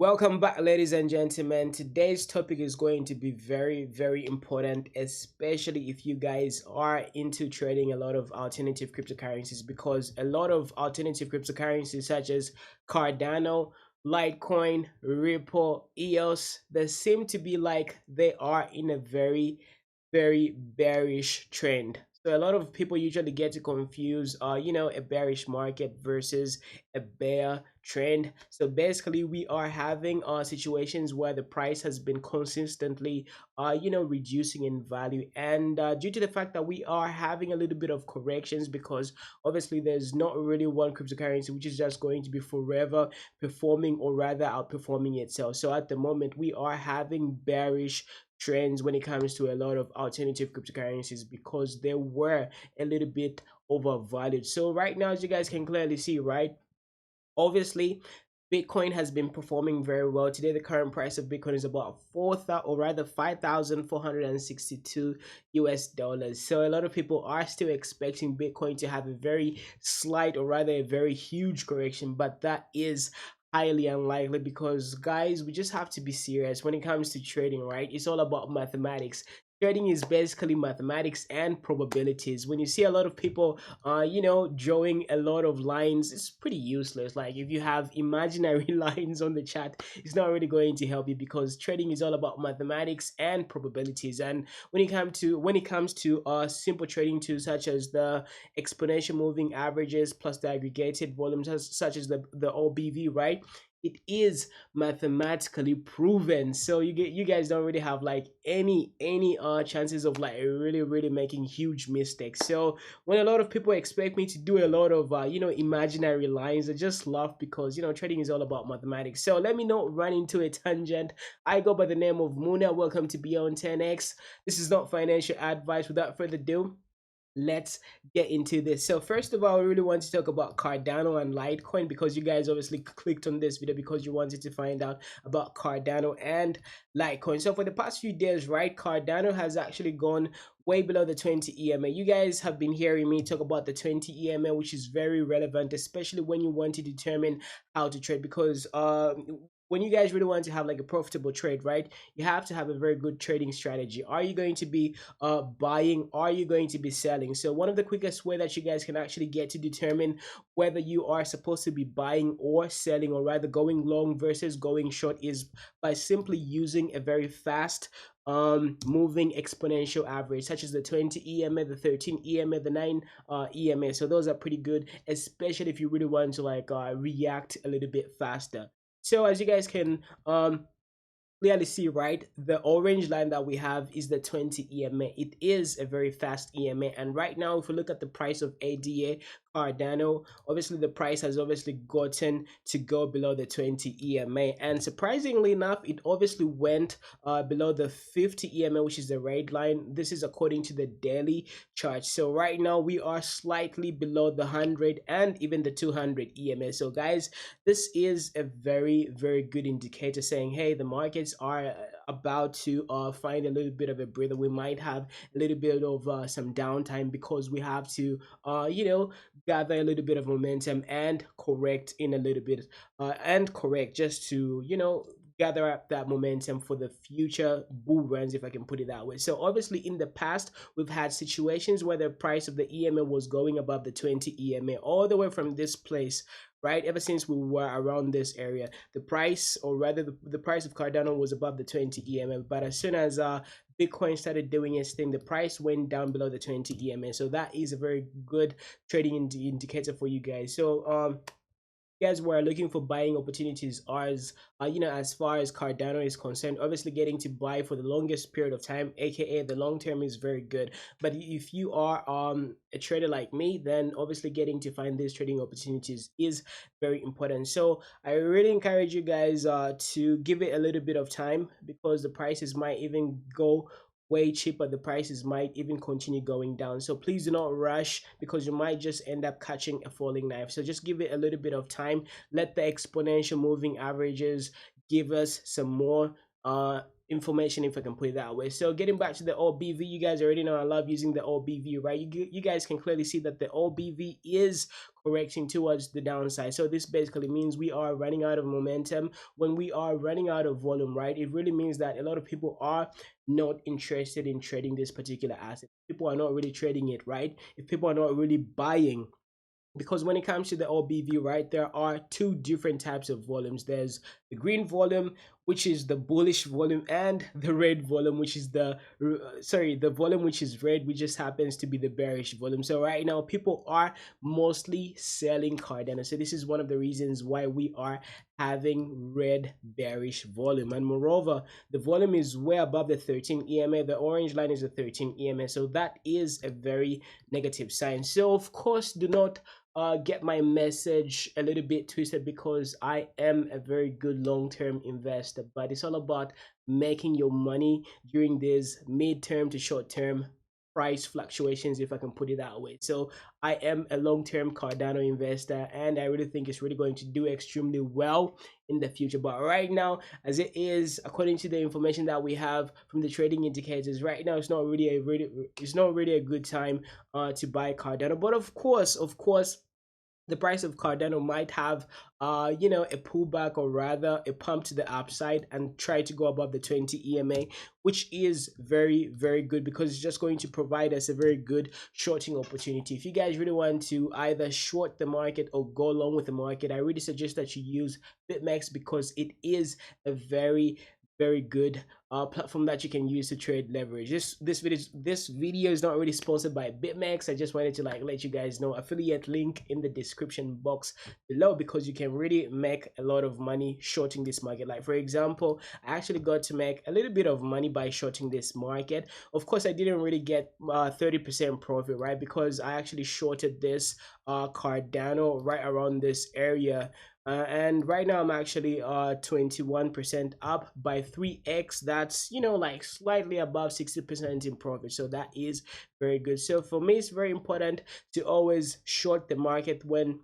Welcome back, ladies and gentlemen. Today's topic is going to be very important, especially if you guys are into trading a lot of alternative cryptocurrencies, because a lot of alternative cryptocurrencies such as Cardano, Litecoin, Ripple, EOS, they seem to be like they are in a very bearish trend. So a lot of people usually get to confuse a bearish market versus a bear trend. So basically we are having situations where the price has been consistently reducing in value, and due to the fact that we are having a little bit of corrections, because obviously there's not really one cryptocurrency which is just going to be forever performing or rather outperforming itself. So at the moment we are having bearish trends when it comes to a lot of alternative cryptocurrencies because they were a little bit overvalued. So right now, as you guys can clearly see, right, obviously Bitcoin has been performing very well. Today the current price of Bitcoin is about 4,000, or rather 5,462 US dollars. So a lot of people are still expecting Bitcoin to have a very slight, or rather a very huge correction, but that is highly unlikely, because guys, we just have to be serious when it comes to trading, right? It's all about mathematics. Trading is basically mathematics and probabilities. When you see a lot of people drawing a lot of lines, it's pretty useless. Like if you have imaginary lines on the chart, it's not really going to help you, because trading is all about mathematics and probabilities. And when it comes to simple trading tools such as the exponential moving averages plus the aggregated volumes, such as the OBV, right, it is mathematically proven. So you guys don't really have like any chances of like really making huge mistakes. So when a lot of people expect me to do a lot of imaginary lines, I just laugh, because trading is all about mathematics. So let me not run into a tangent. I go by the name of Muna. Welcome to Beyond 10x. This is not financial advice. Without further ado, let's get into this. So first of all, I really want to talk about Cardano and Litecoin, because you guys obviously clicked on this video because you wanted to find out about Cardano and Litecoin. So for the past few days, right, Cardano has actually gone way below the 20 EMA. You guys have been hearing me talk about the 20 EMA, which is very relevant, especially when you want to determine how to trade, because when you guys really want to have like a profitable trade, right, you have to have a very good trading strategy. Are you going to be buying? Are you going to be selling? So one of the quickest way that you guys can actually get to determine whether you are supposed to be buying or selling, or rather going long versus going short, is by simply using a very fast moving exponential average, such as the 20 EMA, the 13 EMA, the 9 EMA. So those are pretty good, especially if you really want to like react a little bit faster. So as you guys can clearly see, right, the orange line that we have is the 20 EMA. It is a very fast EMA, and right now if we look at the price of ADA Cardano, obviously the price has obviously gotten to go below the 20 EMA, and surprisingly enough, it obviously went below the 50 EMA, which is the red line. This is according to the daily chart. So right now we are slightly below the 100 and even the 200 EMA. So guys, this is a very good indicator saying, hey, the markets are about to find a little bit of a breather. We might have a little bit of some downtime, because we have to gather a little bit of momentum and correct in a little bit, and correct just to gather up that momentum for the future bull runs, if I can put it that way. So obviously in the past we've had situations where the price of the EMA was going above the 20 EMA, all the way from this place, right? Ever since we were around this area, the price, or rather the price of Cardano was above the 20 EMA. But as soon as Bitcoin started doing its thing, the price went down below the 20 EMA. So that is a very good trading indicator for you guys. So guys were looking for buying opportunities, as as far as Cardano is concerned, obviously getting to buy for the longest period of time, aka the long term, is very good. But if you are a trader like me, then obviously getting to find these trading opportunities is very important. So I really encourage you guys to give it a little bit of time, because the prices might even go way cheaper. The prices might even continue going down. So please do not rush, because you might just end up catching a falling knife. So just give it a little bit of time. Let the exponential moving averages give us some more information, if I can put it that way. So getting back to the OBV, you guys already know I love using the OBV, right? You guys can clearly see that the OBV is correcting towards the downside. So this basically means we are running out of momentum. When we are running out of volume, right, it really means that a lot of people are not interested in trading this particular asset. People are not really trading it, right? If people are not really buying, because when it comes to the OBV, right, there are two different types of volumes. There's the green volume, which is the bullish volume, and the red volume, which is the volume which is red, which just happens to be the bearish volume. So right now people are mostly selling Cardano. So this is one of the reasons why we are having red bearish volume. And moreover, the volume is way above the 13 EMA. The orange line is the 13 EMA. So that is a very negative sign. So of course, do not get my message a little bit twisted, because I am a very good long-term investor, but it's all about making your money during this mid-term to short-term price fluctuations, if I can put it that way. So I am a long-term Cardano investor, and I really think it's really going to do extremely well in the future. But right now, as it is, according to the information that we have from the trading indicators, right now it's not really a good time to buy Cardano. But of course, the price of Cardano might have a pullback, or rather a pump to the upside, and try to go above the 20 EMA, which is very, very good, because it's just going to provide us a very good shorting opportunity. If you guys really want to either short the market or go along with the market, I really suggest that you use BitMEX, because it is a very, very good platform that you can use to trade leverage. This video is not really sponsored by BitMEX. I just wanted to let you guys know, affiliate link in the description box below, because you can really make a lot of money shorting this market. Like for example, I actually got to make a little bit of money by shorting this market. Of course, I didn't really get 30% profit, right, because I actually shorted this Cardano right around this area. And right now I'm actually 21% up by 3x. That's like slightly above 60% in profit. So that is very good. So for me, it's very important to always short the market when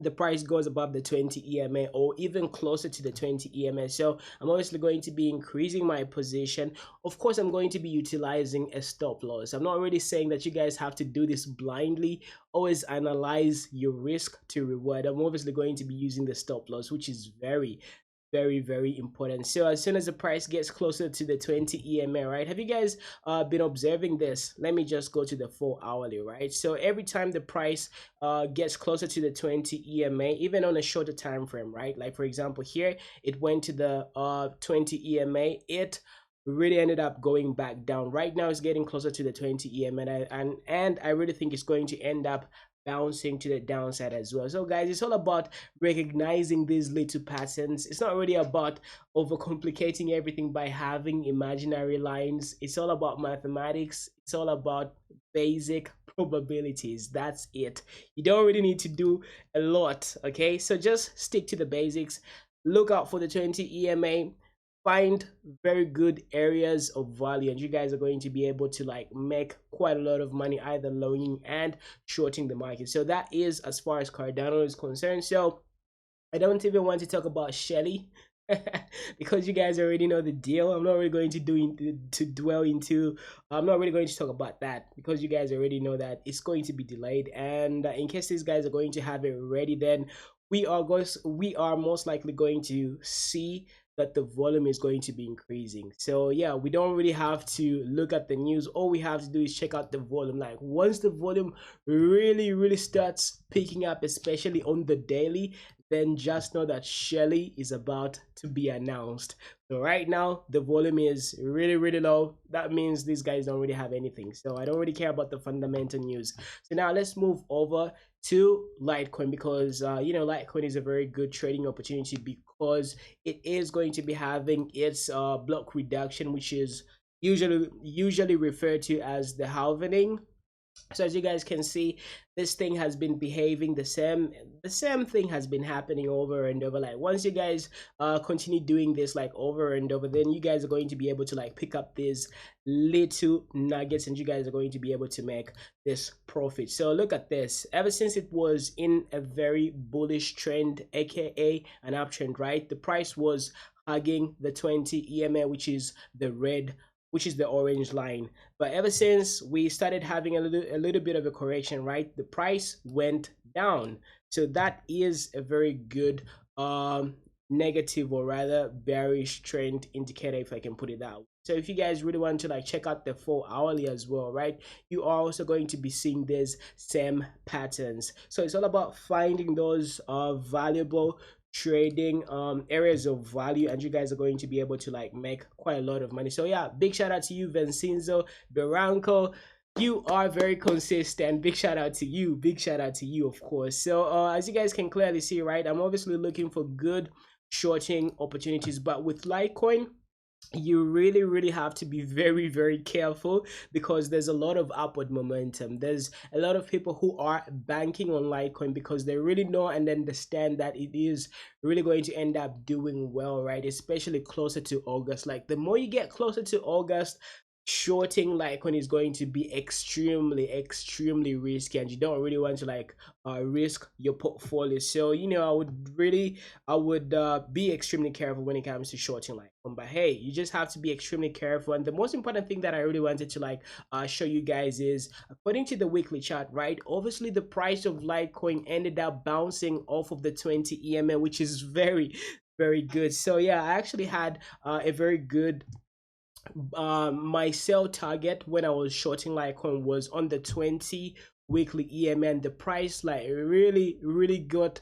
the price goes above the 20 EMA, or even closer to the 20 EMA. So I'm obviously going to be increasing my position. Of course, I'm going to be utilizing a stop loss. I'm not really saying that you guys have to do this blindly. Always analyze your risk to reward. I'm obviously going to be using the stop loss, which is very, very, very important. So as soon as the price gets closer to the 20 EMA, right, have you guys been observing this? Let me just go to the 4-hourly, right? So every time the price gets closer to the 20 EMA, even on a shorter time frame, right, like for example here, it went to the 20 EMA, it really ended up going back down. Right now it's getting closer to the 20 EMA, and I really think it's going to end up bouncing to the downside as well. So guys, it's all about recognizing these little patterns. It's not really about overcomplicating everything by having imaginary lines. It's all about mathematics. It's all about basic probabilities. That's it. You don't really need to do a lot, okay? So just stick to the basics. Look out for the 20 EMA. Find very good areas of value, and you guys are going to be able to make quite a lot of money, either longing and shorting the market. So that is as far as Cardano is concerned. So I don't even want to talk about Shelly because you guys already know the deal. I'm not really going to dwell into. I'm not really going to talk about that, because you guys already know that it's going to be delayed. And in case these guys are going to have it ready, then we are most likely going to see that the volume is going to be increasing. So yeah, we don't really have to look at the news. All we have to do is check out the volume. Like once the volume really starts picking up, especially on the daily, then just know that Shelly is about to be announced. So right now the volume is really low. That means these guys don't really have anything. So I don't really care about the fundamental news. So now let's move over to Litecoin, because Litecoin is a very good trading opportunity, because it is going to be having its block reduction, which is usually referred to as the halvening. So as you guys can see, this thing has been behaving the same thing has been happening over and over. Like once you guys continue doing this like over and over, then you guys are going to be able to like pick up these little nuggets, and you guys are going to be able to make this profit. So look at this. Ever since it was in a very bullish trend, aka an uptrend, right? The price was hugging the 20 EMA, which is the orange line. But ever since we started having a little bit of a correction, right, the price went down. So that is a very good negative, or rather bearish trend indicator, if I can put it that way. So if you guys really want to like check out the 4 hourly as well, right, you are also going to be seeing these same patterns. So it's all about finding those valuable trading areas of value, and you guys are going to be able to like make quite a lot of money. So yeah, big shout out to you, Vincenzo Barranco. You are very consistent. Big shout out to you. Big shout out to you, of course. So as you guys can clearly see, right, I'm obviously looking for good shorting opportunities, but with Litecoin, you really have to be very careful, because there's a lot of upward momentum. There's a lot of people who are banking on Litecoin because they really know and understand that it is really going to end up doing well, right? Especially closer to August. Like the more you get closer to August, shorting Litecoin is going to be extremely risky, and you don't really want to like risk your portfolio. So I would be extremely careful when it comes to shorting Litecoin. But hey, you just have to be extremely careful. And the most important thing that I really wanted to like show you guys is, according to the weekly chart, right, obviously the price of Litecoin ended up bouncing off of the 20 EMA, which is very good. So yeah, I actually had a very good my sell target when I was shorting Litecoin was on the 20 weekly EMA, and the price like really got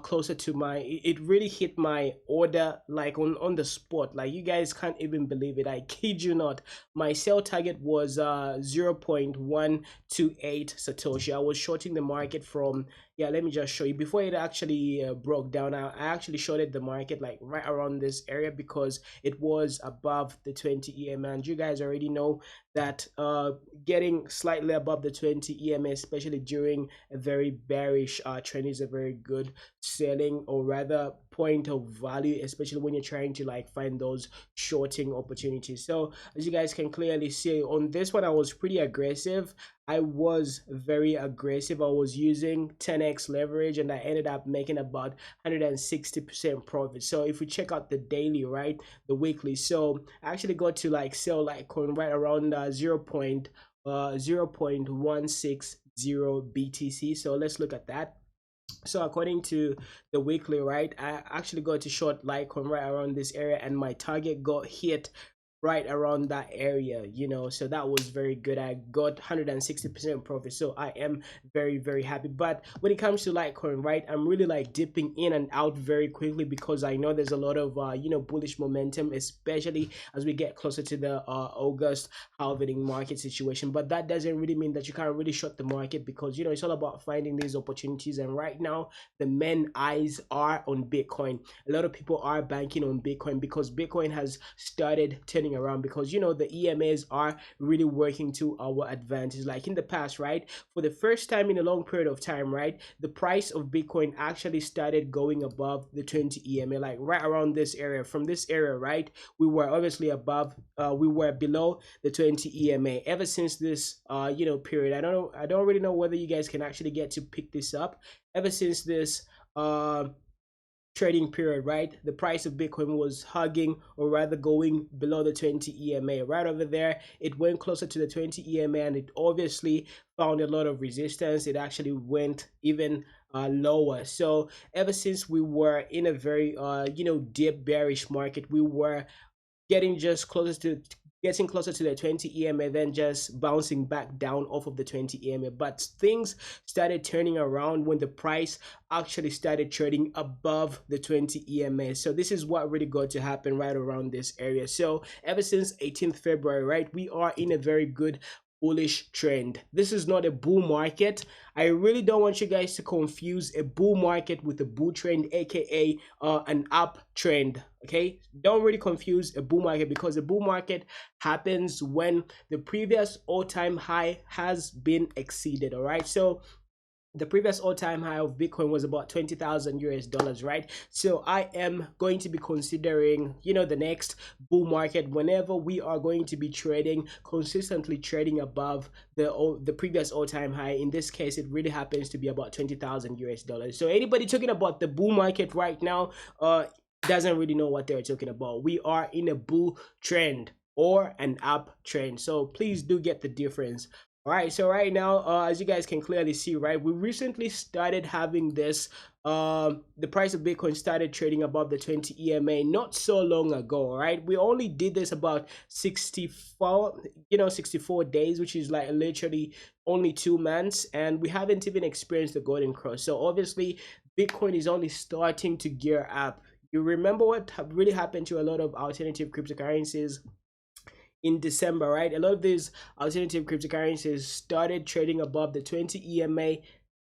closer to my, it really hit my order like on the spot. Like you guys can't even believe it, I kid you not. My sell target was 0.128 Satoshi. I was shorting the market from, yeah, let me just show you, before it actually broke down. I actually shorted the market like right around this area because it was above the 20 EMA, and you guys already know that getting slightly above the 20 EMA, especially during a very bearish trend, is a very good selling, or rather point of value, especially when you're trying to like find those shorting opportunities. So as you guys can clearly see on this one, I was pretty aggressive. I was very aggressive. I was using 10x leverage, and I ended up making about 160% profit. So if we check out the daily, right, the weekly, so I actually got to like sell Litecoin right around 0.160 BTC. So let's look at that. So according to the weekly, right, I actually got to short Litecoin right around this area, and my target got hit right around that area, so that was very good. I got 160% profit, so I am very happy. But when it comes to Litecoin, right, I'm really like dipping in and out very quickly, because I know there's a lot of bullish momentum, especially as we get closer to the August halving market situation. But that doesn't really mean that you can't really short the market, because it's all about finding these opportunities. And right now the main eyes are on Bitcoin. A lot of people are banking on Bitcoin because Bitcoin has started turning around, because the EMAs are really working to our advantage. Like in the past, right, for the first time in a long period of time, right, the price of Bitcoin actually started going above the 20 EMA, like right around this area. From this area, right, we were obviously we were below the 20 EMA ever since this period. I don't really know whether you guys can actually get to pick this up. Ever since this trading period, right, the price of Bitcoin was hugging, or rather going below the 20 EMA. Right over there, it went closer to the 20 EMA, and it obviously found a lot of resistance. It actually went even lower. So ever since we were in a very deep bearish market, we were getting just closer to getting closer to the 20 EMA, then just bouncing back down off of the 20 EMA. But things started turning around when the price actually started trading above the 20 EMA. So this is what really got to happen right around this area. So ever since 18th February, right, we are in a very good bullish trend. This is not a bull market. I really don't want you guys to confuse a bull market with a bull trend, aka an uptrend. Okay, don't really confuse a bull market, because a bull market happens when the previous all-time high has been exceeded. All right, so the previous all-time high of Bitcoin was about 20,000 US dollars, right? So I am going to be considering, the next bull market, whenever we are going to be trading consistently, trading above the previous all-time high. In this case, it really happens to be about 20,000 US dollars. So anybody talking about the bull market right now doesn't really know what they're talking about. We are in a bull trend or an uptrend, so please do get the difference. All right, so right now, as you guys can clearly see, right, we recently started having this. The price of Bitcoin started trading above the 20 EMA not so long ago. All right, we only did this about 64 days, which is like literally only 2 months, and we haven't even experienced the golden cross. So obviously, Bitcoin is only starting to gear up. You remember what really happened to a lot of alternative cryptocurrencies in December, right? A lot of these alternative cryptocurrencies started trading above the 20 EMA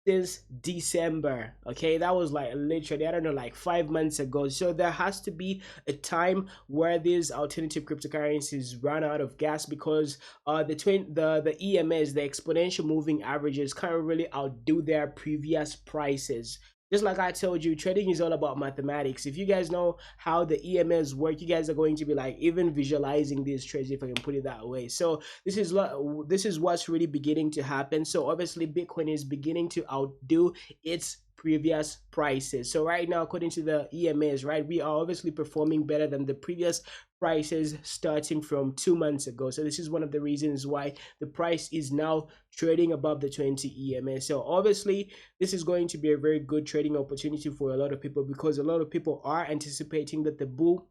since December. Okay, that was like literally, I don't know, like 5 months ago. So there has to be a time where these alternative cryptocurrencies run out of gas, because the EMAs, the exponential moving averages, can't really outdo their previous prices. Just like I told you, trading is all about mathematics. If you guys know how the EMS work, you guys are going to be like even visualizing these trades, if I can put it that way. So this is what's really beginning to happen. So obviously, Bitcoin is beginning to outdo its previous prices. So right now, according to the EMAs, right, we are obviously performing better than the previous prices starting from 2 months ago. So this is one of the reasons why the price is now trading above the 20 EMA. So obviously, this is going to be a very good trading opportunity for a lot of people, because a lot of people are anticipating that the bull,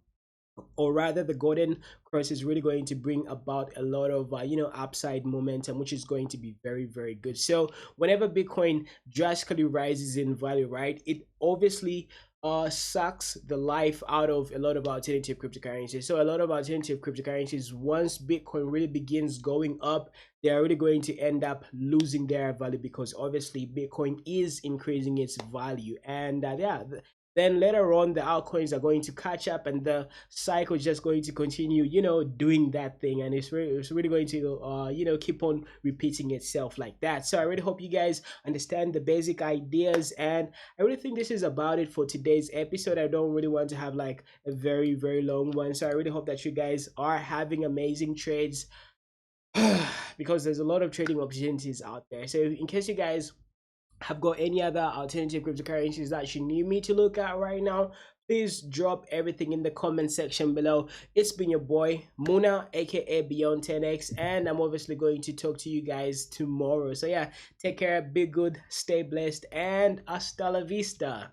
or rather the golden cross, is really going to bring about a lot of upside momentum, which is going to be very, very good. So whenever Bitcoin drastically rises in value, right, it obviously sucks the life out of a lot of alternative cryptocurrencies. So a lot of alternative cryptocurrencies, once Bitcoin really begins going up, they are really going to end up losing their value, because obviously Bitcoin is increasing its value. And yeah, then later on the altcoins are going to catch up, and the cycle is just going to continue doing that thing, and it's really going to keep on repeating itself like that. So I really hope you guys understand the basic ideas, and I really think this is about it for today's episode. I don't really want to have like a very, very long one, so I really hope that you guys are having amazing trades because there's a lot of trading opportunities out there. So in case you guys have got any other alternative cryptocurrencies that you need me to look at right now, please drop everything in the comment section below. It's been your boy Muna, aka Beyond 10x, and I'm obviously going to talk to you guys tomorrow. So yeah, take care, be good, stay blessed, and hasta la vista.